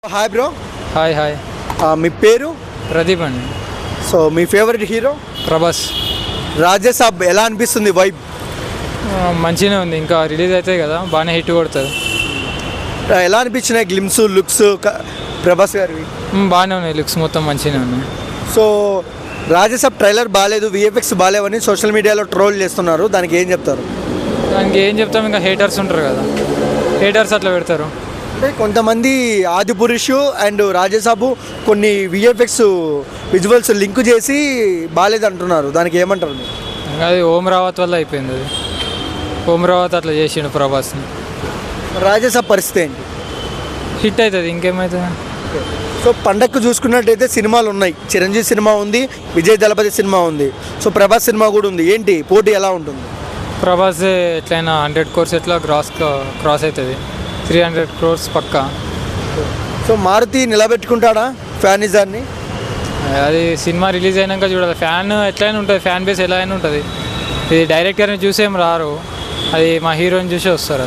Hi bro. Hi hi మీ పేరు? ప్రదీప్ అండి. So మీ favourite hero? Prabhas. Raja Saab ఎలా అనిపిస్తుంది వైబ్? మంచిగానే ఉంది, ఇంకా రిలీజ్ అవుతాయి కదా, బాగానే హిట్ కొడుతుంది. ఎలా అనిపించినాయి గ్లిమ్స్ లుక్స్ ప్రభాస్ గారివి? బాగానే ఉన్నాయి, లుక్స్ మొత్తం మంచిగానే ఉన్నాయి. సో రాజసాబ్ ట్రైలర్ బాగాలేదు, విఎఫ్ఎక్స్ బాగాలేవని సోషల్ మీడియాలో ట్రోల్ చేస్తున్నారు, దానికి ఏం చెప్తారు? దానికి ఏం చెప్తాం, ఇంకా హేటర్స్ ఉంటారు కదా, హేటర్స్ అట్లా పెడతారు. అంటే కొంతమంది ఆదిపురుషు అండ్ రాజసాబు కొన్ని విఎఫ్ఎక్స్ విజువల్స్ లింక్ చేసి బాగాలేదు అంటున్నారు, దానికి ఏమంటారు? ఇంకా అది ఓం రావత్ వల్ల అయిపోయింది. అది ఓం రావత్ అట్లా చేసిండు ప్రభాస్ని. రాజసాబ్ పరిస్థితి ఏంటి? హిట్ అవుతుంది, ఇంకేమవుతుంది. సో పండగకు చూసుకున్నట్టయితే సినిమాలు ఉన్నాయి, చిరంజీవి సినిమా ఉంది, విజయ్ దళపతి సినిమా ఉంది, సో ప్రభాస్ సినిమా కూడా ఉంది. ఏంటి పోటీ ఎలా ఉంటుంది? ప్రభాస్ ఎట్లయినా 100 crores ఎట్లా క్రాస్ అవుతుంది, 300 crores పక్కా. సో మారుతి నిలబెట్టుకుంటాడా ఫ్యానిజాన్ని? అది సినిమా రిలీజ్ అయినాక చూడాలి. ఫ్యాన్ ఎట్లయినా ఉంటుంది, ఫ్యాన్ బేస్ ఎలా అయినా ఉంటుంది. ఇది డైరెక్టర్ని చూసేం రారు, అది మా హీరోని చూసే వస్తారు.